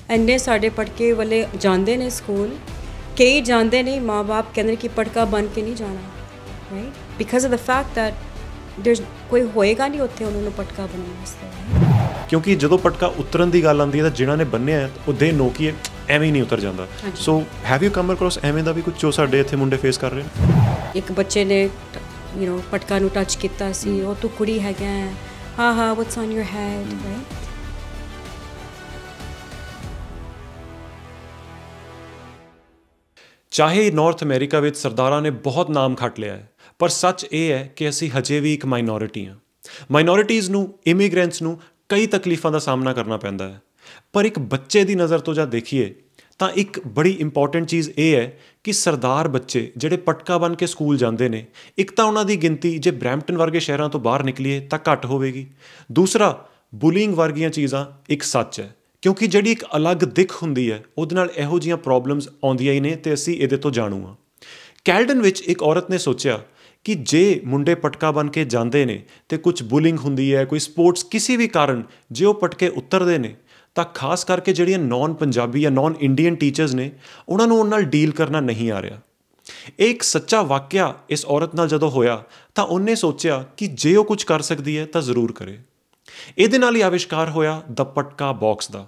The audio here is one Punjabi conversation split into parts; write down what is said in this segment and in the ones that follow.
ਇੰਨੇ ਸਾਡੇ ਪਟਕੇ ਵਾਲੇ ਜਾਂਦੇ ਨੇ ਸਕੂਲ, ਕਈ ਜਾਂਦੇ ਨਹੀਂ, ਮਾਂ ਬਾਪ ਕਹਿੰਦੇ ਕਿ ਪਟਕਾ ਬਣ ਕੇ ਨਹੀਂ ਜਾਣਾ, right, because of the fact that ਦੇਰਸ ਕੋਈ ਹੋਏਗਾ ਨਹੀਂ ਉੱਥੇ ਉਹਨਾਂ ਨੂੰ ਪਟਕਾ ਬਣਾਉਣ ਵਾਸਤੇ। ਕਿਉਂਕਿ ਜਦੋਂ ਪਟਕਾ ਉਤਰਨ ਦੀ ਗੱਲ ਆਉਂਦੀ ਹੈ ਤਾਂ ਜਿਨ੍ਹਾਂ ਨੇ ਬੰਨਿਆ ਹੈ ਉਹ ਦੇ ਨੋ ਕਿ ਐਵੇਂ ਹੀ ਨਹੀਂ ਉਤਰ ਜਾਂਦਾ। ਸੋ ਹੈਵ ਯੂ ਕਮ ਅਕ੍ਰੋਸ ਐਵੇਂ ਦਾ ਵੀ ਕੁਝ ਜੋ ਸਾਡੇ ਇੱਥੇ ਮੁੰਡੇ ਫੇਸ ਕਰ ਰਹੇ ਨੇ? ਇੱਕ ਬੱਚੇ ਨੇ ਪਟਕਾ ਨੂੰ ਟੱਚ ਕੀਤਾ ਸੀ, ਉਹ ਤੂੰ ਕੁੜੀ ਹੈਗਾ, ਹਾਂ what's on your head, right. ਚਾਹੇ ਨਾਰਥ ਅਮਰੀਕਾ ਵਿੱਚ ਸਰਦਾਰਾਂ ਨੇ ਬਹੁਤ ਨਾਮ ਖੱਟ ਲਿਆ ਹੈ, ਪਰ ਸੱਚ ਇਹ ਹੈ ਕਿ ਅਸੀਂ ਹਜੇ ਵੀ ਇੱਕ ਮਾਈਨੋਰਿਟੀ ਹਾਂ। ਮਾਈਨੋਰਿਟੀਜ਼ ਨੂੰ, ਇਮੀਗ੍ਰੈਂਟਸ ਨੂੰ ਕਈ ਤਕਲੀਫਾਂ ਦਾ ਸਾਹਮਣਾ ਕਰਨਾ ਪੈਂਦਾ ਹੈ, ਪਰ ਇੱਕ ਬੱਚੇ ਦੀ ਨਜ਼ਰ ਤੋਂ ਜਦ ਦੇਖੀਏ ਤਾਂ ਇੱਕ ਬੜੀ ਇੰਪੋਰਟੈਂਟ ਚੀਜ਼ ਇਹ ਹੈ ਕਿ ਸਰਦਾਰ ਬੱਚੇ ਜਿਹੜੇ ਪਟਕਾ ਬਣ ਕੇ ਸਕੂਲ ਜਾਂਦੇ ਨੇ, ਇੱਕ ਤਾਂ ਉਹਨਾਂ ਦੀ ਗਿਣਤੀ ਜੇ ਬਰੈਂਪਟਨ ਵਰਗੇ ਸ਼ਹਿਰਾਂ ਤੋਂ ਬਾਹਰ ਨਿਕਲੀਏ ਤਾਂ ਘੱਟ ਹੋਵੇਗੀ। ਦੂਸਰਾ, ਬੁਲੀਇੰਗ ਵਰਗੀਆਂ ਚੀਜ਼ਾਂ ਇੱਕ ਸੱਚ ਹੈ, ਕਿਉਂਕਿ ਜਿਹੜੀ ਇੱਕ ਅਲੱਗ ਦਿੱਖ ਹੁੰਦੀ ਹੈ ਉਹਦੇ ਨਾਲ ਇਹੋ ਜਿਹੀਆਂ ਪ੍ਰੋਬਲਮਸ ਆਉਂਦੀਆਂ ਹੀ ਨੇ ਅਤੇ ਅਸੀਂ ਇਹਦੇ ਤੋਂ ਜਾਣੂ ਹਾਂ। ਕੈਲਡਨ ਵਿੱਚ ਇੱਕ ਔਰਤ ਨੇ ਸੋਚਿਆ ਕਿ ਜੇ ਮੁੰਡੇ ਪਟਕਾ ਬਣ ਕੇ ਜਾਂਦੇ ਨੇ ਅਤੇ ਕੁਝ ਬੁਲਿੰਗ ਹੁੰਦੀ ਹੈ, ਕੋਈ ਸਪੋਰਟਸ ਕਿਸੇ ਵੀ ਕਾਰਨ ਜੇ ਉਹ ਪਟਕੇ ਉਤਰਦੇ ਨੇ ਤਾਂ ਖਾਸ ਕਰਕੇ ਜਿਹੜੀਆਂ ਨੌਨ ਪੰਜਾਬੀ ਜਾਂ ਨੌਨ ਇੰਡੀਅਨ ਟੀਚਰਸ ਨੇ ਉਹਨਾਂ ਨੂੰ ਉਹਨਾਂ ਨਾਲ ਡੀਲ ਕਰਨਾ ਨਹੀਂ ਆ ਰਿਹਾ। ਇਹ ਇੱਕ ਸੱਚਾ ਵਾਕਿਆ ਇਸ ਔਰਤ ਨਾਲ ਜਦੋਂ ਹੋਇਆ ਤਾਂ ਉਹਨੇ ਸੋਚਿਆ ਕਿ ਜੇ ਉਹ ਕੁਝ ਕਰ ਸਕਦੀ ਹੈ ਤਾਂ ਜ਼ਰੂਰ ਕਰੇ। ਇਹਦੇ ਨਾਲ ਹੀ ਆਵਿਸ਼ਕਾਰ ਹੋਇਆ ਦ ਪਟਕਾ ਬਾਕਸ ਦਾ,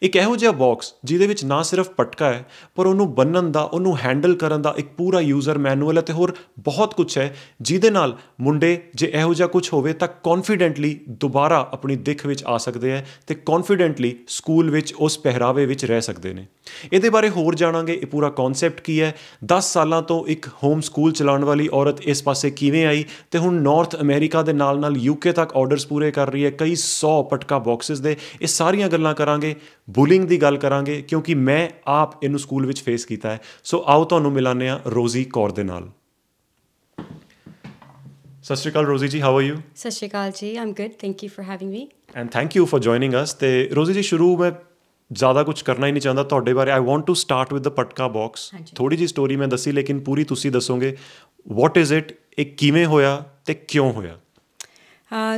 ਇੱਕ ਇਹੋ ਜਿਹਾ ਬਾਕਸ ਜਿਹਦੇ ਵਿੱਚ ਨਾ ਸਿਰਫ ਪਟਕਾ ਹੈ ਪਰ ਉਹਨੂੰ ਬੰਨ੍ਹਣ ਦਾ, ਉਹਨੂੰ ਹੈਂਡਲ ਕਰਨ ਦਾ ਇੱਕ ਪੂਰਾ ਯੂਜ਼ਰ ਮੈਨੂਅਲ ਹੈ ਅਤੇ ਹੋਰ ਬਹੁਤ ਕੁਛ ਹੈ, ਜਿਹਦੇ ਨਾਲ ਮੁੰਡੇ ਜੇ ਇਹੋ ਜਿਹਾ ਕੁਛ ਹੋਵੇ ਤਾਂ ਕੌਨਫੀਡੈਂਟਲੀ ਦੁਬਾਰਾ ਆਪਣੀ ਦਿੱਖ ਵਿੱਚ ਆ ਸਕਦੇ ਹੈ ਅਤੇ ਕੌਨਫੀਡੈਂਟਲੀ ਸਕੂਲ ਵਿੱਚ ਉਸ ਪਹਿਰਾਵੇ ਵਿੱਚ ਰਹਿ ਸਕਦੇ ਨੇ। ਇਹਦੇ ਬਾਰੇ ਹੋਰ ਜਾਣਾਂਗੇ, ਇਹ ਪੂਰਾ ਕੌਨਸੈਪਟ ਕੀ ਹੈ, 10 ਸਾਲਾਂ ਤੋਂ ਇੱਕ ਹੋਮ ਸਕੂਲ ਚਲਾਉਣ ਵਾਲੀ ਔਰਤ ਇਸ ਪਾਸੇ ਕਿਵੇਂ ਆਈ ਅਤੇ ਹੁਣ ਨਾਰਥ ਅਮਰੀਕਾ ਦੇ ਨਾਲ ਨਾਲ UK ਤੱਕ ਆਰਡਰਸ ਪੂਰੇ ਕਰ ਰਹੀ ਹੈ, ਕਈ 100 ਪਟਕਾ ਬਾਕਸਿਸ ਦੇ। ਇਹ ਸਾਰੀਆਂ ਗੱਲਾਂ ਕਰਾਂਗੇ, ਬੁਲਿੰਗ ਦੀ ਗੱਲ ਕਰਾਂਗੇ ਕਿਉਂਕਿ ਮੈਂ ਆਪ ਇਹਨੂੰ ਸਕੂਲ ਵਿੱਚ ਫੇਸ ਕੀਤਾ ਹੈ। ਸੋ ਆਓ ਤੁਹਾਨੂੰ ਮਿਲਾਉਂਦੇ ਹਾਂ ਰੋਜ਼ੀ ਕੌਰ ਦੇ ਨਾਲ। ਸਤਿ ਸ਼੍ਰੀ ਅਕਾਲ ਰੋਜ਼ੀ ਜੀ, ਹਾਊ ਆਰ ਯੂ? ਸਤਿ ਸ਼੍ਰੀ ਅਕਾਲ ਜੀ, ਆਮ good, thank you for having me and thank you for joining ਅਸ। ਅਤੇ ਰੋਜ਼ੀ ਜੀ, ਸ਼ੁਰੂ ਮੈਂ ਜ਼ਿਆਦਾ ਕੁਝ ਕਰਨਾ ਹੀ ਨਹੀਂ ਚਾਹੁੰਦਾ ਤੁਹਾਡੇ ਬਾਰੇ। I want to start with the patka box. ਥੋੜ੍ਹੀ ਜਿਹੀ ਸਟੋਰੀ ਮੈਂ ਦੱਸੀ ਲੇਕਿਨ ਪੂਰੀ ਤੁਸੀਂ ਦੱਸੋਗੇ। ਵਾਟ ਇਜ਼ ਇਟ, ਇਹ ਕਿਵੇਂ ਹੋਇਆ ਅਤੇ ਕਿਉਂ ਹੋਇਆ?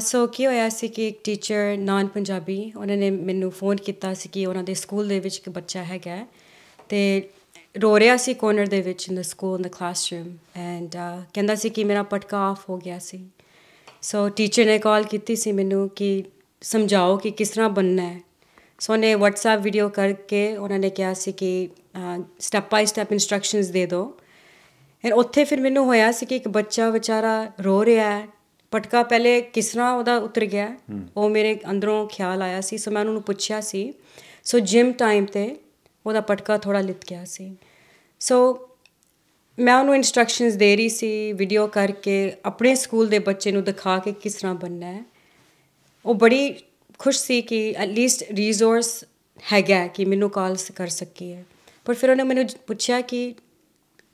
ਸੋ ਕੀ ਹੋਇਆ ਸੀ ਕਿ ਇੱਕ ਟੀਚਰ ਨਾਨ ਪੰਜਾਬੀ, ਉਹਨਾਂ ਨੇ ਮੈਨੂੰ ਫੋਨ ਕੀਤਾ ਸੀ ਕਿ ਉਹਨਾਂ ਦੇ ਸਕੂਲ ਦੇ ਵਿੱਚ ਇੱਕ ਬੱਚਾ ਹੈਗਾ ਅਤੇ ਰੋ ਰਿਹਾ ਸੀ ਕੋਰਨਰ ਦੇ ਵਿੱਚ in the school, in the classroom, and ਕਹਿੰਦਾ ਸੀ ਕਿ ਮੇਰਾ ਪਟਕਾ ਆਫ ਹੋ ਗਿਆ ਸੀ। ਸੋ ਟੀਚਰ ਨੇ ਕਾਲ ਕੀਤੀ ਸੀ ਮੈਨੂੰ ਕਿ ਸਮਝਾਓ ਕਿ ਕਿਸ ਤਰ੍ਹਾਂ ਬਣਨਾ ਹੈ। ਸੋ ਉਹਨੇ ਵਟਸਐਪ ਵੀਡੀਓ ਕਰਕੇ ਉਹਨਾਂ ਨੇ ਕਿਹਾ ਸੀ ਕਿ ਸਟੈਪ ਬਾਈ ਸਟੈਪ ਇੰਸਟਰਕਸ਼ਨਸ ਦੇ ਦਿਓ। ਐਂਡ ਉੱਥੇ ਫਿਰ ਮੈਨੂੰ ਹੋਇਆ ਸੀ ਕਿ ਇੱਕ ਬੱਚਾ ਵਿਚਾਰਾ ਰੋ ਰਿਹਾ ਹੈ, ਪਟਕਾ ਪਹਿਲੇ ਕਿਸ ਤਰ੍ਹਾਂ ਉਹਦਾ ਉਤਰ ਗਿਆ, ਉਹ ਮੇਰੇ ਅੰਦਰੋਂ ਖਿਆਲ ਆਇਆ ਸੀ। ਸੋ ਮੈਂ ਉਹਨਾਂ ਨੂੰ ਪੁੱਛਿਆ ਸੀ। ਸੋ ਜਿਮ ਟਾਈਮ 'ਤੇ ਉਹਦਾ ਪਟਕਾ ਥੋੜ੍ਹਾ ਲਿਤ ਗਿਆ ਸੀ। ਸੋ ਮੈਂ ਉਹਨੂੰ ਇੰਸਟਰਕਸ਼ਨਸ ਦੇ ਰਹੀ ਸੀ, ਵੀਡੀਓ ਕਰਕੇ ਆਪਣੇ ਸਕੂਲ ਦੇ ਬੱਚੇ ਨੂੰ ਦਿਖਾ ਕੇ ਕਿਸ ਤਰ੍ਹਾਂ ਬਣਨਾ ਹੈ। ਉਹ ਬੜੀ ਖੁਸ਼ ਸੀ ਕਿ ਐਟਲੀਸਟ ਰਿਸੋਰਸ ਹੈਗਾ ਕਿ ਮੈਨੂੰ ਕਾਲ ਕਰ ਸਕੀ ਹੈ। ਪਰ ਫਿਰ ਉਹਨੇ ਮੈਨੂੰ ਪੁੱਛਿਆ ਕਿ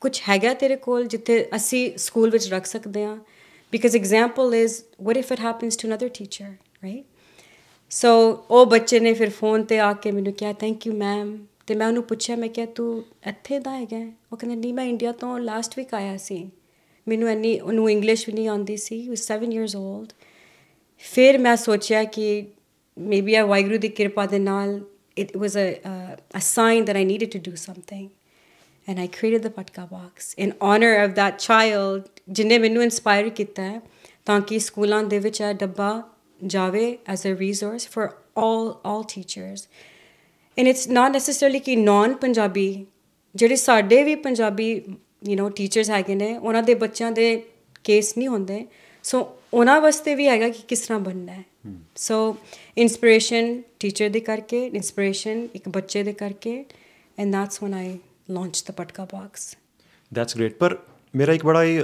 ਕੁਛ ਹੈਗਾ ਤੇਰੇ ਕੋਲ ਜਿੱਥੇ ਅਸੀਂ ਸਕੂਲ ਵਿੱਚ ਰੱਖ ਸਕਦੇ ਹਾਂ, because example is what if it happens to another teacher, right? So ਉਹ ਬੱਚੇ ਨੇ ਫਿਰ ਫੋਨ 'ਤੇ ਆ ਕੇ ਮੈਨੂੰ ਕਿਹਾ ਥੈਂਕ ਯੂ ਮੈਮ। ਅਤੇ ਮੈਂ ਉਹਨੂੰ ਪੁੱਛਿਆ, ਮੈਂ ਕਿਹਾ ਤੂੰ ਇੱਥੇ ਦਾ ਹੈਗਾ? ਉਹ ਕਹਿੰਦਾ ਨਹੀਂ, ਮੈਂ ਇੰਡੀਆ ਤੋਂ ਲਾਸਟ ਵੀਕ ਆਇਆ ਸੀ, ਮੈਨੂੰ ਉਹਨੂੰ ਇੰਗਲਿਸ਼ ਵੀ ਨਹੀਂ ਆਉਂਦੀ ਸੀ, ਹੀ ਵਾਸ 7 years old। ਫਿਰ ਮੈਂ ਸੋਚਿਆ ਕਿ ਮੇਬੀ ਆ ਵਾਹਿਗੁਰੂ ਦੀ ਕਿਰਪਾ ਦੇ ਨਾਲ it was a sign that I needed to do something, and I created the Patka Box in honor of that child ਜਿਹਨੇ ਮੈਨੂੰ ਇੰਸਪਾਇਰ ਕੀਤਾ ਹੈ, ਤਾਂ ਕਿ ਸਕੂਲਾਂ ਦੇ ਵਿੱਚ ਇਹ ਡੱਬਾ ਜਾਵੇ as a resource for all teachers। and it's not necessarily ਕਿ ਨਾਨ ਪੰਜਾਬੀ, ਜਿਹੜੇ ਸਾਡੇ ਵੀ ਪੰਜਾਬੀ ਟੀਚਰਸ ਹੈਗੇ ਨੇ, ਉਹਨਾਂ ਦੇ ਬੱਚਿਆਂ ਦੇ ਕੇਸ ਨਹੀਂ ਹੁੰਦੇ, ਸੋ ਉਹਨਾਂ ਵਾਸਤੇ ਵੀ ਹੈਗਾ ਕਿ ਕਿਸ ਤਰ੍ਹਾਂ ਬਣਨਾ ਹੈ। ਸੋ ਇੰਸਪੀਰੇਸ਼ਨ ਟੀਚਰ ਦੇ ਕਰਕੇ, ਇੰਸਪੀਰੇਸ਼ਨ ਇੱਕ ਬੱਚੇ ਦੇ ਕਰਕੇ, and that's when I launched the Patka Box. That's great। ਪਰ ਮੇਰਾ ਇੱਕ ਬੜਾ ਹੀ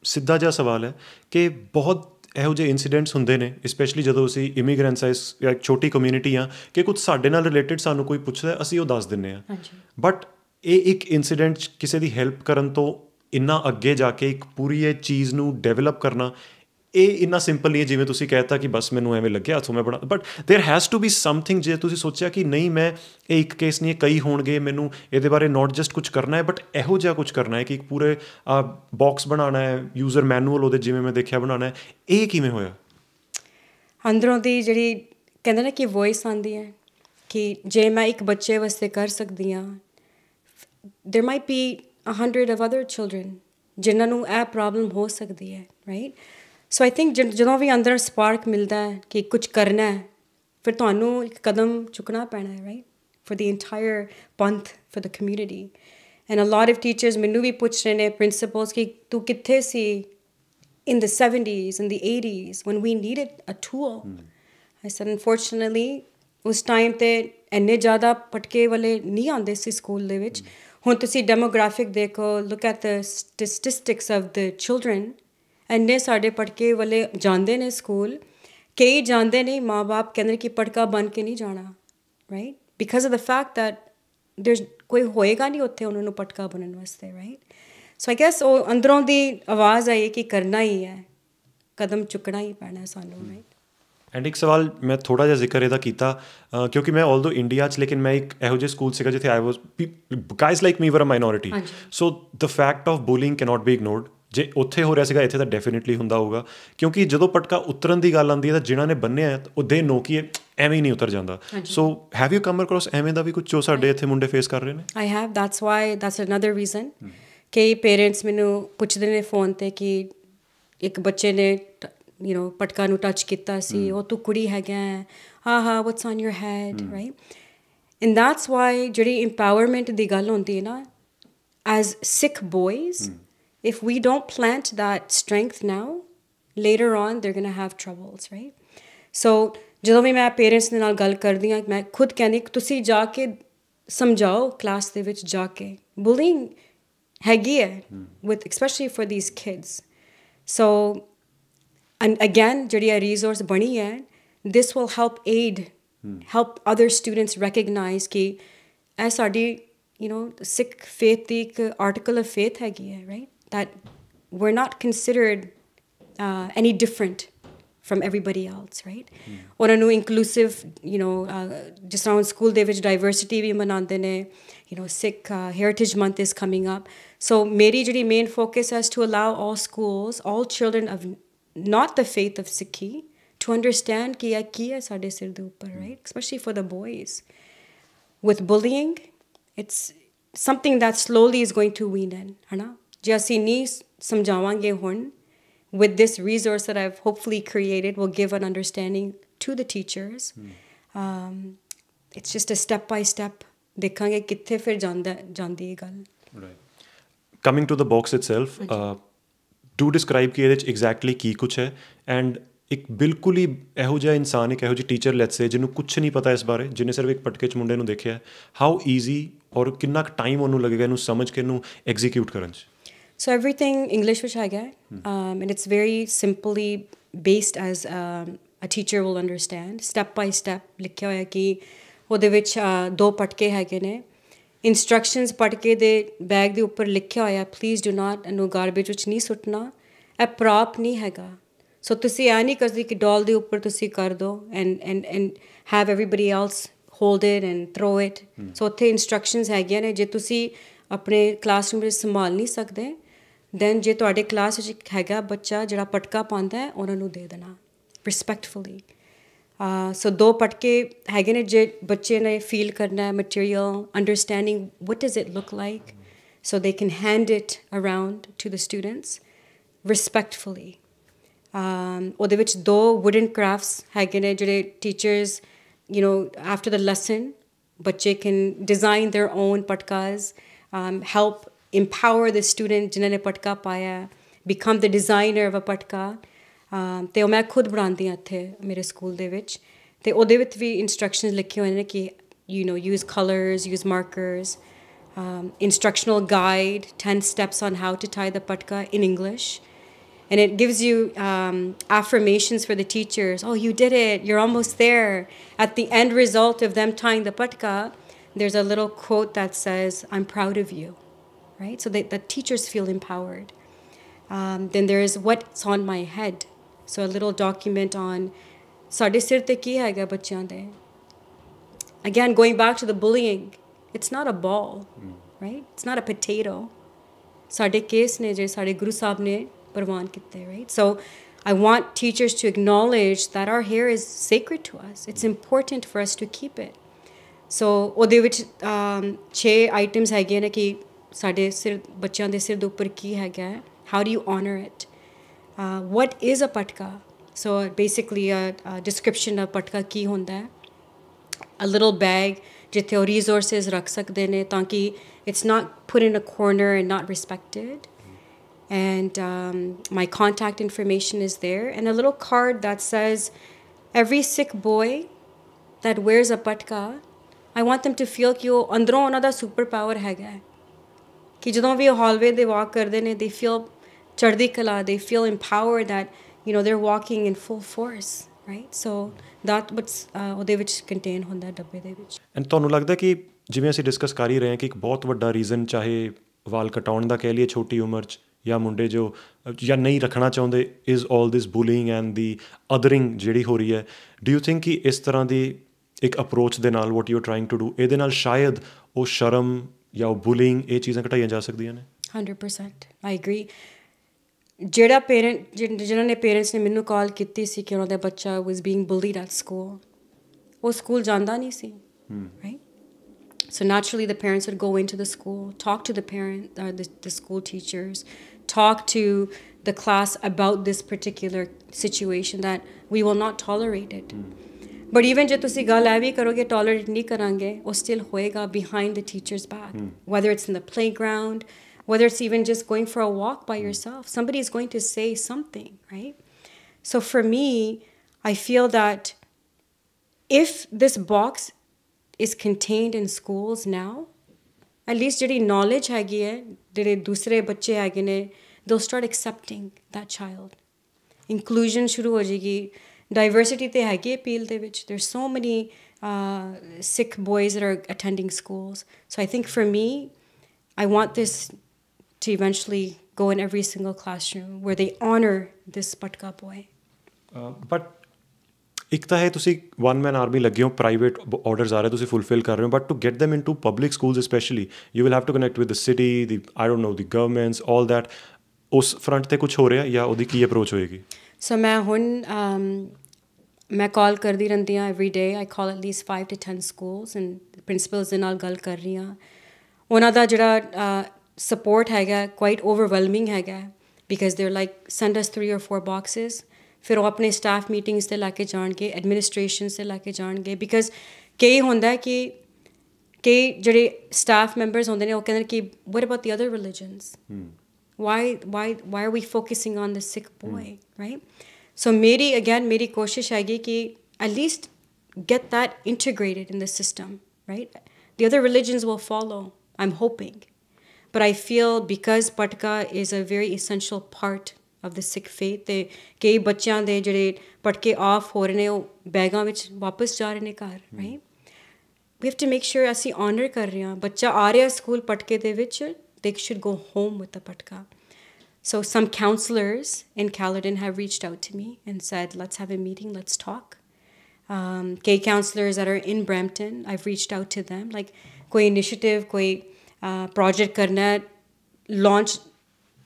ਸਿੱਧਾ ਜਿਹਾ ਸਵਾਲ ਹੈ ਕਿ ਬਹੁਤ ਇਹੋ ਜਿਹੇ ਇੰਸੀਡੈਂਟਸ ਹੁੰਦੇ ਨੇ, ਸਪੈਸ਼ਲੀ ਜਦੋਂ ਅਸੀਂ ਇਮੀਗ੍ਰੈਂਟਸ ਜਾਂ ਇੱਕ ਛੋਟੀ ਕਮਿਊਨਿਟੀ ਹਾਂ, ਕਿ ਕੁਝ ਸਾਡੇ ਨਾਲ ਰਿਲੇਟਡ ਸਾਨੂੰ ਕੋਈ ਪੁੱਛਦਾ ਅਸੀਂ ਉਹ ਦੱਸ ਦਿੰਦੇ ਹਾਂ। ਬਟ ਇਹ ਇੱਕ ਇੰਸੀਡੈਂਟ ਕਿਸੇ ਦੀ ਹੈਲਪ ਕਰਨ ਤੋਂ ਇੰਨਾ ਅੱਗੇ ਜਾ ਕੇ ਇੱਕ ਪੂਰੀ ਇਹ ਚੀਜ਼ ਨੂੰ ਡਿਵੈਲਪ ਕਰਨਾ, ਇਹ ਇੰਨਾ ਸਿੰਪਲ ਨਹੀਂ ਹੈ ਜਿਵੇਂ ਤੁਸੀਂ ਕਹਿ ਦਿੱਤਾ ਕਿ ਬਸ ਮੈਨੂੰ ਐਵੇਂ ਲੱਗਿਆ ਇੱਥੋਂ ਮੈਂ ਬਣਾ। But there has to be something, ਜੇ ਤੁਸੀਂ ਸੋਚਿਆ ਕਿ ਨਹੀਂ ਮੈਂ ਇਹ ਇੱਕ ਕੇਸ ਨਹੀਂ ਹੈ, ਕਈ ਹੋਣਗੇ, ਮੈਨੂੰ ਇਹਦੇ ਬਾਰੇ ਨੋਟ ਜਸਟ ਕੁਝ ਕਰਨਾ ਹੈ ਬਟ ਇਹੋ ਜਿਹਾ ਕੁਝ ਕਰਨਾ ਹੈ ਕਿ ਇੱਕ ਪੂਰੇ ਬਾਕਸ ਬਣਾਉਣਾ ਹੈ, ਯੂਜ਼ਰ ਮੈਨੂਅਲ ਉਹਦੇ ਜਿਵੇਂ ਮੈਂ ਦੇਖਿਆ ਬਣਾਉਣਾ ਹੈ। ਇਹ ਕਿਵੇਂ ਹੋਇਆ? ਅੰਦਰੋਂ ਦੀ ਜਿਹੜੀ ਕਹਿੰਦੇ ਨਾ ਕਿ ਵੋਇਸ ਆਉਂਦੀ ਹੈ, कि जे मैं एक बच्चे वास्ते कर सकदी हाँ, there might be 100 of other children जिन्हां नूं ਇਹ प्रॉब्लम हो सकदी है, right? So I think ਜਦੋਂ ਵੀ ਅੰਦਰ ਸਪਾਰਕ ਮਿਲਦਾ ਹੈ ਕਿ ਕੁਝ ਕਰਨਾ ਹੈ, ਫਿਰ ਤੁਹਾਨੂੰ ਇੱਕ ਕਦਮ ਚੁੱਕਣਾ ਪੈਣਾ ਹੈ, right? For the entire Panth, for the community. And a lot of teachers ਮੈਨੂੰ ਵੀ ਪੁੱਛ ਰਹੇ ਨੇ, principals, ਕਿ ਤੂੰ ਕਿੱਥੇ ਸੀ in the 70s, in the 80s, when we needed a tool. I said, unfortunately, ਉਸ ਟਾਈਮ ਤੇ ਇੰਨੇ ਜ਼ਿਆਦਾ ਪਟਕੇ ਵਾਲੇ ਨਹੀਂ ਆਉਂਦੇ ਸੀ ਸਕੂਲ ਦੇ ਵਿੱਚ. ਹੁਣ ਤੁਸੀਂ ਡੈਮੋਗ੍ਰਾਫਿਕ ਦੇਖੋ, look at the statistics of the children. ਇੰਨੇ ਸਾਡੇ ਪਟਕੇ ਵਾਲੇ ਜਾਂਦੇ ਨੇ ਸਕੂਲ, ਕਈ ਜਾਂਦੇ ਨਹੀਂ, ਮਾਂ ਬਾਪ ਕਹਿੰਦੇ ਕਿ ਪਟਕਾ ਬਣ ਕੇ ਨਹੀਂ ਜਾਣਾ, right? Because of the fact that there's ਕੋਈ ਹੋਏਗਾ ਨਹੀਂ ਉੱਥੇ ਉਹਨਾਂ ਨੂੰ ਪਟਕਾ ਬਣਨ ਵਾਸਤੇ, right? So I guess ਉਹ ਅੰਦਰੋਂ ਦੀ ਆਵਾਜ਼ ਆਈ ਕਿ ਕਰਨਾ ਹੀ ਹੈ, ਕਦਮ ਚੁੱਕਣਾ ਹੀ ਪੈਣਾ ਸਾਨੂੰ, right? ਐਂਡ ਇੱਕ ਸਵਾਲ ਮੈਂ ਥੋੜ੍ਹਾ ਜਿਹਾ ਜ਼ਿਕਰ ਇਹਦਾ ਕੀਤਾ ਕਿਉਂਕਿ ਮੈਂ ਆਲਦੋ ਇੰਡੀਆ 'ਚ, ਲੇਕਿਨ ਮੈਂ ਇੱਕ ਇਹੋ ਜਿਹੇ ਸਕੂਲ ਸੀਗਾ ਜਿੱਥੇ ਆਈ ਵਾਜ਼ guys like me were a minority. So the fact of bullying cannot be ignored. ਜੇ ਉੱਥੇ ਹੋ ਰਿਹਾ ਸੀਗਾ, ਇੱਥੇ ਤਾਂ ਡੈਫੀਨੇਟਲੀ ਹੁੰਦਾ ਹੋਊਗਾ, ਕਿਉਂਕਿ ਜਦੋਂ ਪਟਕਾ ਉਤਰਨ ਦੀ ਗੱਲ ਆਉਂਦੀ ਹੈ ਤਾਂ ਜਿਨ੍ਹਾਂ ਨੇ ਬੰਨਿਆ ਉਹ ਦੇ ਨੋ ਕਿ ਐਵੇਂ ਹੀ ਨਹੀਂ ਉਤਰ ਜਾਂਦਾ. ਸੋ ਹੈਵ ਯੂ ਕਮ ਅਕ੍ਰੋਸ ਐਵੇਂ ਦਾ ਵੀ ਕੁਝ ਜੋ ਸਾਡੇ ਇੱਥੇ ਮੁੰਡੇ ਫੇਸ ਕਰ ਰਹੇ ਨੇ? I have. that's another reason. ਕਈ ਪੇਰੈਂਟਸ ਮੈਨੂੰ ਪੁੱਛਦੇ ਨੇ ਫੋਨ 'ਤੇ ਕਿ ਇੱਕ ਬੱਚੇ ਨੇ ਪਟਕਾ ਨੂੰ ਟੱਚ ਕੀਤਾ ਸੀ, ਉਹ ਤੂੰ ਕੁੜੀ ਹੈਗਾ, ਹਾਂ what's on your head, right? And that's why ਜਿਹੜੀ empowerment ਦੀ ਗੱਲ ਹੁੰਦੀ ਹੈ ਨਾ, as Sikh boys, if we don't plant that strength now, later on they're going to have troubles, right? So ਜਦੋਂ ਵੀ ਮੈਂ ਪੇਰੈਂਟਸ ਦੇ ਨਾਲ ਗੱਲ ਕਰਦੀ ਹਾਂ, ਮੈਂ ਖੁਦ ਕਹਿੰਦੀ ਕਿ ਤੁਸੀਂ ਜਾ ਕੇ ਸਮਝਾਓ ਕਲਾਸ ਦੇ ਵਿੱਚ ਜਾ ਕੇ, bullying ਹੈਗੀ ਹੈ with especially for these kids. So and again ਜਿਹੜੀ ਇਹ resource ਬਣੀ ਹੈ, this will help other students recognize ਕਿ ਇਹ ਸਾਡੀ Sikh faith ਦੀ ਇੱਕ article of faith ਹੈਗੀ ਹੈ, right? That we're not considered any different from everybody else, right? ਉਹਨਾਂ ਨੂੰ inclusive, ਜਿਸ ਤਰ੍ਹਾਂ ਸਕੂਲ ਦੇ ਵਿੱਚ diversity ਵੀ ਮਨਾਉਂਦੇ ਨੇ, Sikh Heritage Month is coming up. So ਮੇਰੀ ਜਿਹੜੀ main focus is to allow all schools, all children of not the faith of Sikhi, to understand ਕਿ ਇਹ ਕੀ ਹੈ ਸਾਡੇ ਸਿਰ ਦੇ ਉੱਪਰ, right? Especially for the boys. With bullying, it's something that slowly is going to wean in, ਹੈ ਨਾ? ਜੇ ਅਸੀਂ ਨਹੀਂ ਸਮਝਾਵਾਂਗੇ ਹੁਣ, with this resource that I've hopefully created will give an understanding to the teachers. It's just a step by step. ਦੇਖਾਂਗੇ ਕਿੱਥੇ ਫਿਰ ਜਾਂਦੀ ਇਹ ਗੱਲ. Coming to the box itself, do describe ਕਿ ਇਹਦੇ 'ਚ exactly ਕੀ ਕੁਛ ਹੈ, ਐਂਡ ਇੱਕ ਬਿਲਕੁਲ ਹੀ ਇਹੋ ਜਿਹਾ ਇਨਸਾਨ, ਇੱਕ ਇਹੋ ਜਿਹੀ ਟੀਚਰ ਲੈਟਸ ਸੇ ਜਿਹਨੂੰ ਕੁਛ ਨਹੀਂ ਪਤਾ ਇਸ ਬਾਰੇ, ਜਿਹਨੇ ਸਿਰਫ ਇੱਕ ਪਟਕੇ 'ਚ ਮੁੰਡੇ ਨੂੰ ਦੇਖਿਆ, ਹਾਊ ਈਜ਼ੀ ਔਰ ਕਿੰਨਾ ਕੁ ਟਾਈਮ ਉਹਨੂੰ ਲੱਗੇਗਾ ਇਹਨੂੰ ਸਮਝ ਕੇ ਇਹਨੂੰ ਐਗਜ਼ੀਕਿਊਟ ਕਰਨ 'ਚ? So everything English ਵਿੱਚ ਹੈਗਾ, and it's very simply based as a teacher will understand. Step by step ਲਿਖਿਆ ਹੋਇਆ ਕਿ ਉਹਦੇ ਵਿੱਚ 2 ਪਟਕੇ ਹੈਗੇ ਨੇ. ਇੰਸਟਰਕਸ਼ਨਸ ਪਟਕੇ ਦੇ ਬੈਗ ਦੇ ਉੱਪਰ ਲਿਖਿਆ ਹੋਇਆ, ਪਲੀਜ਼ ਡੂ ਨਾਟ ਇਹਨੂੰ ਗਾਰਬੇਜ ਵਿੱਚ ਨਹੀਂ ਸੁੱਟਣਾ, ਇਹ ਪ੍ਰੋਪ ਨਹੀਂ ਹੈਗਾ. ਸੋ ਤੁਸੀਂ ਇਹ ਨਹੀਂ ਕਰਦੇ ਕਿ ਡੋਲ ਦੇ ਉੱਪਰ ਤੁਸੀਂ ਕਰ ਦਿਓ and have everybody else hold it and throw it. ਸੋ ਉੱਥੇ ਇੰਸਟਰਕਸ਼ਨਸ ਹੈਗੀਆਂ ਨੇ. ਜੇ ਤੁਸੀਂ ਆਪਣੇ ਕਲਾਸਰੂਮ ਵਿੱਚ ਸੰਭਾਲ ਨਹੀਂ ਸਕਦੇ, ਦੈਨ ਜੇ ਤੁਹਾਡੇ ਕਲਾਸ ਵਿੱਚ ਹੈਗਾ ਬੱਚਾ ਜਿਹੜਾ ਪਟਕਾ ਪਾਉਂਦਾ ਹੈ, ਉਹਨਾਂ ਨੂੰ ਦੇ ਦੇਣਾ ਰਿਸਪੈਕਟਫੁਲੀ. ਸੋ 2 ਪਟਕੇ ਹੈਗੇ ਨੇ. ਜੇ ਬੱਚੇ ਨੇ ਫੀਲ ਕਰਨਾ ਹੈ material, understanding what does it look like, so they can hand it around to the students respectfully. ਉਹਦੇ ਵਿੱਚ 2 wooden crafts ਹੈਗੇ ਨੇ ਜਿਹੜੇ teachers, after the lesson, ਬੱਚੇ can design their own patkas, help empower the student ਜਿਨ੍ਹਾਂ ਨੇ ਪਟਕਾ ਪਾਇਆ, become the designer of a patka. ਅਤੇ ਉਹ ਮੈਂ ਖੁਦ ਬਣਾਉਂਦੀ ਹਾਂ ਇੱਥੇ ਮੇਰੇ ਸਕੂਲ ਦੇ ਵਿੱਚ. ਅਤੇ ਉਹਦੇ ਵਿੱਚ ਵੀ ਇੰਸਟਰਕਸ਼ਨਸ ਲਿਖੇ ਹੋਏ ਨੇ ਕਿ use colors, use markers, instructional guide, 10 steps on how to tie the patka in English. And it gives you affirmations for the teachers. Oh, you did it. You're almost there. At the end result of them tying the patka, there's a little quote that says, I'm proud of you, right? So the teachers feel empowered. Then there is what's on my head. So a little document on ਸਾਡੇ ਸਿਰ ਤੇ ਕੀ ਹੈਗਾ ਬੱਚਿਆਂ ਦੇ. Again, going back to the bullying, it's not a ball, right? It's not a potato. ਸਾਡੇ ਕੇਸ ਨੇ ਜਿਹੜੇ ਸਾਡੇ ਗੁਰੂ ਸਾਹਿਬ ਨੇ ਪ੍ਰਵਾਨ ਕੀਤੇ, right? So I want teachers to acknowledge that our hair is sacred to us. It's important for us to keep it. ਸੋ ਉਹਦੇ ਵਿੱਚ 6 ਆਈਟਮਸ ਹੈਗੀਆਂ ਨੇ ਕਿ ਸਾਡੇ ਸਿਰ ਬੱਚਿਆਂ ਦੇ ਸਿਰ ਦੇ ਉੱਪਰ ਕੀ ਹੈਗਾ ਹੈ, how do you honour it, what is a patka. So basically a description of patka ਕੀ ਹੁੰਦਾ ਹੈ, a little bag ਜਿੱਥੇ ਉਹ resources ਰੱਖ ਸਕਦੇ ਨੇ ਤਾਂ ਕਿ it's not put in a corner and not respected. And my contact information is there, and a little card that says every Sikh boy that wears a patka, I want them to feel ਕਿ ਉਹ ਅੰਦਰੋਂ ਉਹਨਾਂ ਦਾ ਸੁਪਰ ਪਾਵਰ ਹੈਗਾ ਹੈ, ਕਿ ਜਦੋਂ ਵੀ ਉਹ ਹਾਲਵੇ ਦੇ ਵਾਕ ਕਰਦੇ ਨੇ they feel ਚੜ੍ਹਦੀ ਕਲਾ, they feel empowered that they're walking in full force, right? So that what's ਉਹਦੇ ਵਿੱਚ ਕੰਟੇਨ ਹੁੰਦਾ ਡੱਬੇ ਦੇ ਵਿੱਚ. ਐਂਡ ਤੁਹਾਨੂੰ ਲੱਗਦਾ ਕਿ ਜਿਵੇਂ ਅਸੀਂ ਡਿਸਕਸ ਕਰ ਹੀ ਰਹੇ ਹਾਂ ਕਿ ਇੱਕ ਬਹੁਤ ਵੱਡਾ ਰੀਜ਼ਨ ਚਾਹੇ ਵਾਲ ਕਟਾਉਣ ਦਾ ਕਹਿ ਲਈਏ ਛੋਟੀ ਉਮਰ 'ਚ ਜਾਂ ਮੁੰਡੇ ਜੋ ਜਾਂ ਨਹੀਂ ਰੱਖਣਾ ਚਾਹੁੰਦੇ is all this bullying and ਦੀ ਅਦਰਿੰਗ ਜਿਹੜੀ ਹੋ ਰਹੀ ਹੈ, ਡੂ ਯੂ ਥਿੰਕ ਕਿ ਇਸ ਤਰ੍ਹਾਂ ਦੀ ਇੱਕ ਅਪਰੋਚ ਦੇ ਨਾਲ what you are trying to do ਇਹਦੇ ਨਾਲ ਸ਼ਾਇਦ ਉਹ ਸ਼ਰਮ ਜਾਂ ਉਹ ਬੁਲਿੰਗ ਇਹ ਚੀਜ਼ਾਂ ਘਟਾਈਆਂ ਜਾ ਸਕਦੀਆਂ ਨੇ? 100% ਆਈ ਐਗਰੀ. ਜਿਹੜਾ ਜਿਨ੍ਹਾਂ ਨੇ ਪੇਰੈਂਟਸ ਨੇ ਮੈਨੂੰ ਕਾਲ ਕੀਤੀ ਸੀ ਕਿ ਉਹਨਾਂ ਦਾ ਬੱਚਾ ਵਾਜ਼ ਬੀਇੰਗ ਬੁਲੀਡ ਐਟ ਸਕੂਲ, ਉਹ ਸਕੂਲ ਜਾਂਦਾ ਨਹੀਂ ਸੀ, right? So naturally, the parents would go into the school, talk to the school teachers, talk to the class about this particular situation that we will not tolerate it. But even ਜੇ ਤੁਸੀਂ ਗੱਲ ਇਹ ਵੀ ਕਰੋਗੇ tolerate ਨਹੀਂ ਕਰਾਂਗੇ, ਉਹ still ਹੋਏਗਾ behind the teacher's back. Whether it's in the playground, whether it's even just going for a walk by yourself, somebody is going to say something, right? So for me, I feel that if this box is contained in schools now, at least ਜਿਹੜੀ knowledge ਹੈਗੀ ਹੈ, ਜਿਹੜੇ ਦੂਸਰੇ ਬੱਚੇ ਹੈਗੇ ਨੇ, they'll start accepting that child. Inclusion ਸ਼ੁਰੂ ਹੋ ਜਾਏਗੀ. Diversity ਤੇ ਹੈਗੀ appeal ਦੇ ਵਿੱਚ. There's so many Sikh boys that are attending schools. So I think for me, I want this to eventually go in every single classroom where they honor this Patka boy. But ਇੱਕ ਤਾਂ ਹੈ ਤੁਸੀਂ ਵਨ ਮੈਨ ਆਰਮੀ ਲੱਗੇ ਹੋ, ਪ੍ਰਾਈਵੇਟ ਆਰਡਰਸ ਆ ਰਹੇ ਤੁਸੀਂ ਫੁਲਫਿਲ ਕਰ ਰਹੇ ਹੋ, but to get them into public schools specially you will have to connect with the city, the I don't know the governments, all that. ਉਸ ਫਰੰਟ 'ਤੇ ਕੁਛ ਹੋ ਰਿਹਾ ਜਾਂ ਉਹਦੀ ਕੀ ਅਪਰੋਚ ਹੋਏਗੀ? ਸੋ ਮੈਂ ਹੁਣ ਮੈਂ ਕਾਲ ਕਰਦੀ ਰਹਿੰਦੀ ਹਾਂ every day. I call at least 5 to 10 schools and principals ਦੇ ਨਾਲ ਗੱਲ ਕਰ ਰਹੀ ਹਾਂ. ਉਹਨਾਂ ਦਾ ਜਿਹੜਾ ਸਪੋਰਟ ਹੈਗਾ ਕੁਆਇਟ ਓਵਰਵੈਲਮਿੰਗ ਹੈਗਾ, ਬਿਕਾਜ਼ ਦੇਰ like send us 3 or 4 boxes. ਫਿਰ ਉਹ ਆਪਣੇ ਸਟਾਫ ਮੀਟਿੰਗਸ 'ਤੇ ਲੈ ਕੇ ਜਾਣਗੇ, ਐਡਮਿਨਿਸਟ੍ਰੇਸ਼ਨ 'ਤੇ ਲੈ ਕੇ ਜਾਣਗੇ, ਬਿਕਾਜ਼ ਕਈ ਹੁੰਦਾ ਕਿ ਕਈ ਜਿਹੜੇ ਸਟਾਫ ਮੈਂਬਰਸ ਹੁੰਦੇ ਨੇ ਉਹ ਕਹਿੰਦੇ ਕਿ what about the other religions? Why are we focusing on the Sikh boy, right? So ਮੇਰੀ ਕੋਸ਼ਿਸ਼ ਹੈਗੀ ਕਿ at least get that integrated in the system, right? The other religions will follow, I'm hoping. But I feel because Patka is a very essential part of the Sikh faith, ਤੇ ਕਈ ਬੱਚਿਆਂ ਦੇ ਜਿਹੜੇ ਪਟਕੇ ਆਫ ਹੋ ਰਹੇ ਨੇ ਉਹ ਬੈਗਾਂ ਵਿੱਚ ਵਾਪਸ ਜਾ ਰਹੇ ਨੇ ਘਰ, right? We have to make sure ਅਸੀਂ ਆਨਰ ਕਰ ਰਹੇ ਹਾਂ. ਬੱਚਾ ਆ ਰਿਹਾ ਸਕੂਲ ਪਟਕੇ ਦੇ ਵਿੱਚ, they should go home with the patka. So some counselors in Caledon have reached out to me and said, let's have a meeting, let's talk. Key counselors that are in Brampton, I've reached out to them, like koi initiative, koi project karna, launch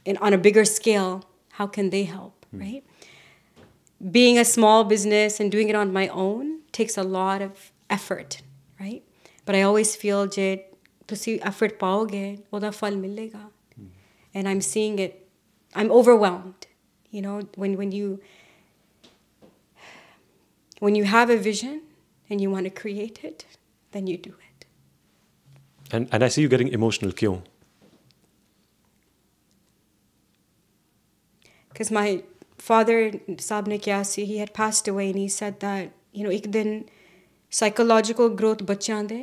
on a bigger scale, how can they help, right? Being a small business and doing it on my own takes a lot of effort, right? But I always feel je tusi effort paoge oda phal milega. And I'm seeing it, I'm overwhelmed, when you have a vision and you want to create it, then you do it. And I see you getting emotional. Kyun? Because my father, Saab ne kya si, he had passed away, and he said that, ek din psychological growth bachyan de,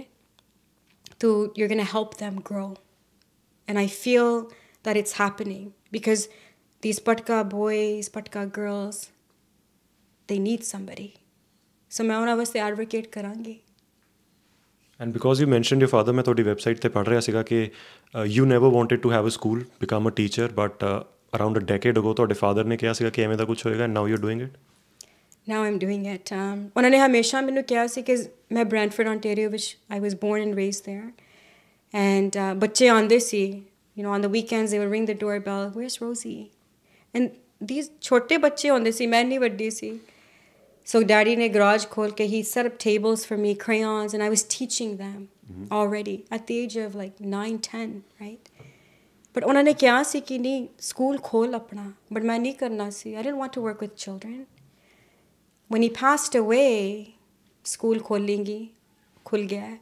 to you're going to help them grow. And I feel that it's happening because these Patka boys, Patka girls, they need somebody. So main unna vaste advocate karangi. And because you mentioned your father, मैं ਤੁਹਾਡੀ website ਤੇ ਪੜ੍ਹ ਰਿਹਾ ਸੀਗਾ ਕਿ you never wanted to have a school, become a teacher, but around a decade ago ਤੁਹਾਡੇ father ਨੇ ਕਿਹਾ ਸੀਗਾ ਕਿ ਐਵੇਂ ਦਾ ਕੁਝ ਹੋਏਗਾ, and now you're doing it? Now I'm doing it. ਉਹਨਾਂ ਨੇ ਹਮੇਸ਼ਾ ਮੈਨੂੰ ਕਿਹਾ ਸੀ ਕਿ ਮੈਂ ਬ੍ਰੈਂਟਫੋਰਡ ontario ਵਿੱਚ I was born and raised there, and ਬੱਚੇ ਆਉਂਦੇ ਸੀ, on the weekends they would ring the doorbell, where's Rosey? And these ਛੋਟੇ ਬੱਚੇ ਹੁੰਦੇ ਸੀ, ਮੈਂ ਨਹੀਂ ਵੱਡੀ ਸੀ. So daddy ne garage khol ke, he set up tables for me, crayons, and I was teaching them already at the age of like 9, 10, right? But ਉਹਨਾਂ ਨੇ ਕਿਹਾ ਸੀ ਕਿ ਨਹੀਂ ਸਕੂਲ ਖੋਲ ਆਪਣਾ, but ਮੈਂ ਨਹੀਂ ਕਰਨਾ ਸੀ. I didn't want to work with children. When he passed away, school ਖੋਲੇਂਗੀ, ਖੁੱਲ ਗਿਆ.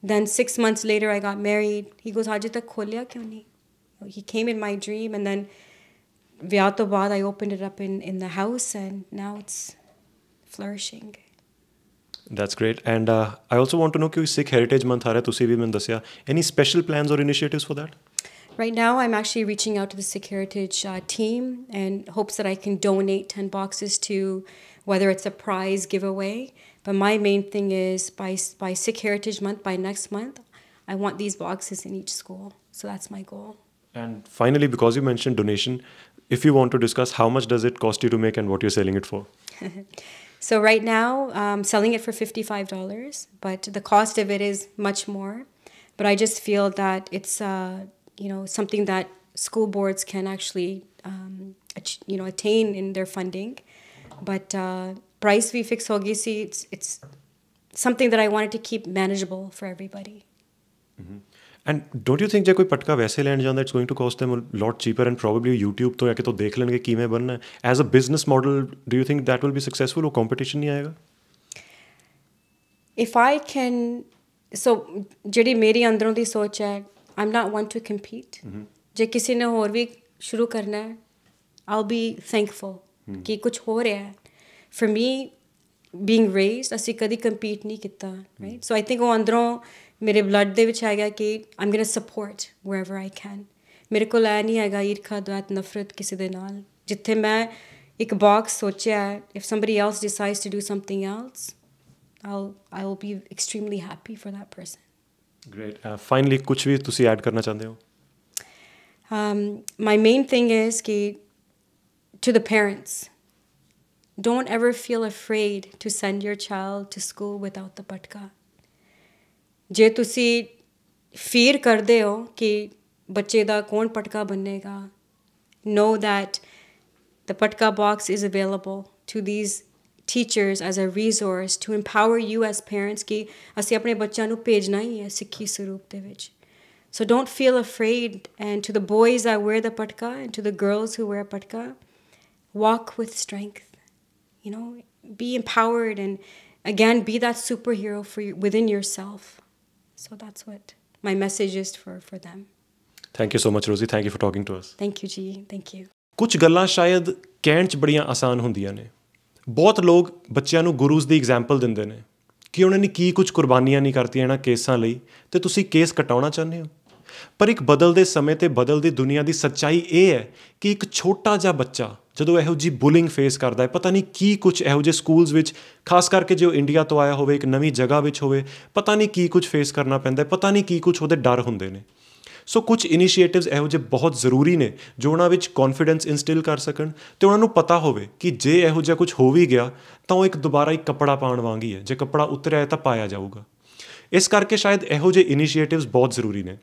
Then 6 months later I got married. He goes, ਅਜੇ ਤੱਕ ਖੋਲਿਆ ਕਿਉਂ ਨਹੀਂ? He came in my dream, and then ਵਿਆਹ ਤੋਂ ਬਾਅਦ I opened it up in the house, and now it's flourishing. That's great. And I also want to know ਕਿ Sikh Heritage Month ਆ ਰਿਹਾ, ਤੁਸੀਂ ਵੀ ਮੈਨੂੰ ਦੱਸਿਆ. Any special plans or initiatives for that? Right now, I'm actually reaching out to the Sikh Heritage team and hopes that I can donate 10 boxes to whether it's a prize giveaway. But my main thing is by Sikh Heritage Month, by next month, I want these boxes in each school. So that's my goal. And finally, because you mentioned donation, if you want to discuss how much does it cost you to make and what you're selling it for? So right now, I'm selling it for $55, but the cost of it is much more. But I just feel that it's something that school boards can actually attain in their funding. But price we fix hogi si, it's something that I wanted to keep manageable for everybody. And don't you think ਜੇ ਕੋਈ ਪਟਕਾ ਵੈਸੇ ਲੈਣ ਜਾਂਦਾ, it's going to cost them a lot cheaper and probably YouTube ਤੋਂ ਜਾਂ ਕਿਤੋਂ ਦੇਖ ਲੈਣਗੇ ਕਿਵੇਂ ਬਣਨਾ ਹੈ? As a business model, do you think that will be successful or competition ਨਹੀਂ ਆਏਗਾ? If I can, so ਜਿਹੜੀ ਮੇਰੀ ਅੰਦਰੋਂ ਦੀ ਸੋਚ ਹੈ, I'm not one to compete. ਜੇ ਕਿਸੇ ਨੇ ਹੋਰ ਵੀ ਸ਼ੁਰੂ ਕਰਨਾ ਹੈ, I'll be thankful ਕਿ ਕੁਝ ਹੋ ਰਿਹਾ ਹੈ. For me, being raised, ਅਸੀਂ ਕਦੀ compete ਨਹੀਂ ਕੀਤਾ, right? So I think ਉਹ ਅੰਦਰੋਂ ਮੇਰੇ ਬਲੱਡ ਦੇ ਵਿੱਚ ਹੈਗਾ ਕਿ I'm going to support wherever I can. ਮੇਰੇ ਕੋਲ ਇਹ ਨਹੀਂ ਹੈਗਾ ਈਰਖਾ ਦਵੈਤ ਨਫ਼ਰਤ ਕਿਸੇ ਦੇ ਨਾਲ. ਜਿੱਥੇ ਮੈਂ ਇੱਕ ਬਾਕਸ ਸੋਚਿਆ, if somebody else decides to do something else, I will be extremely happy for that person. Great. Finally, ਕੁਝ ਵੀ ਤੁਸੀਂ ਐਡ ਕਰਨਾ ਚਾਹੁੰਦੇ ਹੋ? My main thing is ਕਿ to the parents, don't ever feel afraid to send your child to school without the patka. ਜੇ ਤੁਸੀਂ ਫੀਰ ਕਰਦੇ ਹੋ ਕਿ ਬੱਚੇ ਦਾ ਕੌਣ ਪਟਕਾ ਬਣੇਗਾ, know that the Patka Box is available to these teachers as a resource to empower you as parents ਕਿ ਅਸੀਂ ਆਪਣੇ ਬੱਚਿਆਂ ਨੂੰ ਭੇਜਣਾ ਹੀ ਹੈ ਸਿੱਖੀ ਸਰੂਪ ਦੇ ਵਿੱਚ. So don't feel afraid. And to the boys that wear the patka and to the girls who wear patka, walk with strength. Be empowered and again be that superhero within yourself. So that's what my message is for them. Thank you so much, Rosey. Thank you for talking to us. Thank you, Ji. Thank you. ਕੁਝ ਗੱਲਾਂ ਸ਼ਾਇਦ ਕਹਿਣ 'ਚ ਬੜੀਆਂ ਆਸਾਨ ਹੁੰਦੀਆਂ ਨੇ. ਬਹੁਤ ਲੋਕ ਬੱਚਿਆਂ ਨੂੰ ਗੁਰੂਜ਼ ਦੀ ਐਗਜ਼ਾਮਪਲ ਦਿੰਦੇ ਨੇ ਕਿ ਉਹਨਾਂ ਨੇ ਕੀ ਕੁਝ ਕੁਰਬਾਨੀਆਂ ਨਹੀਂ ਕਰਤੀਆਂ ਇਹਨਾਂ ਕੇਸਾਂ ਲਈ ਅਤੇ ਤੁਸੀਂ ਕੇਸ ਕਟਾਉਣਾ ਚਾਹੁੰਦੇ ਹੋ. ਪਰ ਇੱਕ ਬਦਲਦੇ ਸਮੇਂ ਤੇ ਬਦਲਦੀ ਦੁਨੀਆ ਦੀ ਸੱਚਾਈ ਇਹ ਹੈ ਕਿ ਇੱਕ ਛੋਟਾ ਜਿਹਾ ਬੱਚਾ ਜਦੋਂ ਇਹੋ ਜਿਹੀ ਬੁਲਿੰਗ ਫੇਸ ਕਰਦਾ ਹੈ, ਪਤਾ ਨਹੀਂ ਕੀ ਕੁਝ ਇਹੋ ਜਿਹੇ ਸਕੂਲਸ ਵਿੱਚ, ਖਾਸ ਕਰਕੇ ਜੋ ਇੰਡੀਆ ਤੋਂ ਆਇਆ ਹੋਵੇ, ਇੱਕ ਨਵੀਂ ਜਗ੍ਹਾ ਵਿੱਚ ਹੋਵੇ, ਪਤਾ ਨਹੀਂ ਕੀ ਕੁਝ ਫੇਸ ਕਰਨਾ ਪੈਂਦਾ, ਪਤਾ ਨਹੀਂ ਕੀ ਕੁਝ ਉਹਦੇ ਡਰ ਹੁੰਦੇ ਨੇ. ਸੋ ਕੁਝ ਇਨੀਸ਼ੀਏਟਿਵਸ ਇਹੋ ਜਿਹੇ ਬਹੁਤ ਜ਼ਰੂਰੀ ਨੇ ਜੋ ਉਹਨਾਂ ਵਿੱਚ ਕੌਨਫੀਡੈਂਸ ਇਨਸਟਿਲ ਕਰ ਸਕਣ ਅਤੇ ਉਹਨਾਂ ਨੂੰ ਪਤਾ ਹੋਵੇ ਕਿ ਜੇ ਇਹੋ ਜਿਹਾ ਕੁਝ ਹੋ ਵੀ ਗਿਆ ਤਾਂ ਉਹ ਇੱਕ ਦੁਬਾਰਾ ਇੱਕ ਕੱਪੜਾ ਪਾਉਣ ਵਾਂਗ ਹੀ ਹੈ. ਜੇ ਕੱਪੜਾ ਉਤਰਿਆ ਤਾਂ ਪਾਇਆ ਜਾਊਗਾ. ਇਸ ਕਰਕੇ ਸ਼ਾਇਦ ਇਹੋ ਜਿਹੇ ਇਨੀਸ਼ੀਏਟਿਵਸ ਬਹੁਤ ਜ਼ਰੂਰੀ ਨੇ.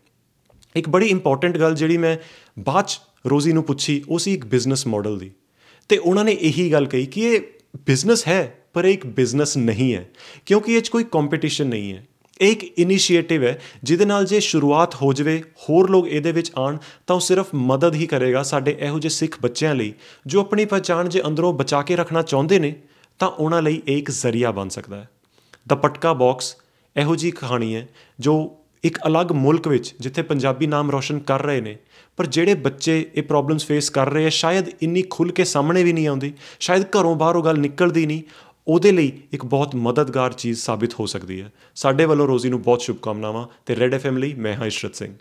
ਇੱਕ ਬੜੀ ਇੰਪੋਰਟੈਂਟ ਗੱਲ ਜਿਹੜੀ ਮੈਂ ਬਾਅਦ 'ਚ ਰੋਜ਼ੀ ਨੂੰ ਪੁੱਛੀ, ਉਹ ਸੀ ਇੱਕ ਬਿਜ਼ਨਸ ਮਾਡਲ ਦੀ. ਅਤੇ ਉਹਨਾਂ ਨੇ ਇਹੀ ਗੱਲ ਕਹੀ ਕਿ ਇਹ ਬਿਜ਼ਨਸ ਹੈ ਪਰ ਇਹ ਇੱਕ ਬਿਜ਼ਨਸ ਨਹੀਂ ਹੈ, ਕਿਉਂਕਿ ਇਹ 'ਚ ਕੋਈ ਕੰਪੀਟੀਸ਼ਨ ਨਹੀਂ ਹੈ. ਇਹ ਇੱਕ ਇਨੀਸ਼ੀਏਟਿਵ ਹੈ ਜਿਹਦੇ ਨਾਲ ਜੇ ਸ਼ੁਰੂਆਤ ਹੋ ਜਾਵੇ, ਹੋਰ ਲੋਕ ਇਹਦੇ ਵਿੱਚ ਆਉਣ ਤਾਂ ਉਹ ਸਿਰਫ ਮਦਦ ਹੀ ਕਰੇਗਾ ਸਾਡੇ ਇਹੋ ਜਿਹੇ ਸਿੱਖ ਬੱਚਿਆਂ ਲਈ ਜੋ ਆਪਣੀ ਪਹਿਚਾਣ ਜੇ ਅੰਦਰੋਂ ਬਚਾ ਕੇ ਰੱਖਣਾ ਚਾਹੁੰਦੇ ਨੇ, ਤਾਂ ਉਹਨਾਂ ਲਈ ਇਹ ਇੱਕ ਜ਼ਰੀਆ ਬਣ ਸਕਦਾ ਹੈ. ਦ ਪਟਕਾ ਬਾਕਸ ਇਹੋ ਜਿਹੀ ਕਹਾਣੀ ਹੈ ਜੋ ਇੱਕ ਅਲੱਗ ਮੁਲਕ ਵਿੱਚ ਜਿੱਥੇ ਪੰਜਾਬੀ ਨਾਮ ਰੋਸ਼ਨ ਕਰ ਰਹੇ ਨੇ, ਪਰ ਜਿਹੜੇ ਬੱਚੇ ਇਹ ਪ੍ਰੋਬਲਮਸ ਫੇਸ ਕਰ ਰਹੇ ਆ, ਸ਼ਾਇਦ ਇੰਨੀ ਖੁੱਲ੍ਹ ਕੇ ਸਾਹਮਣੇ ਵੀ ਨਹੀਂ ਆਉਂਦੀ, ਸ਼ਾਇਦ ਘਰੋਂ ਬਾਹਰ ਉਹ ਗੱਲ ਨਿਕਲਦੀ ਨਹੀਂ, ਉਹਦੇ ਲਈ ਇੱਕ ਬਹੁਤ ਮਦਦਗਾਰ ਚੀਜ਼ ਸਾਬਿਤ ਹੋ ਸਕਦੀ ਹੈ. ਸਾਡੇ ਵੱਲੋਂ ਰੋਜ਼ੀ ਨੂੰ ਬਹੁਤ ਸ਼ੁਭਕਾਮਨਾਵਾਂ ਅਤੇ ਰੈਡ FM ਲਈ ਮੈਂ ਹਾਂ ਇਸ਼ਰਤ ਸਿੰਘ.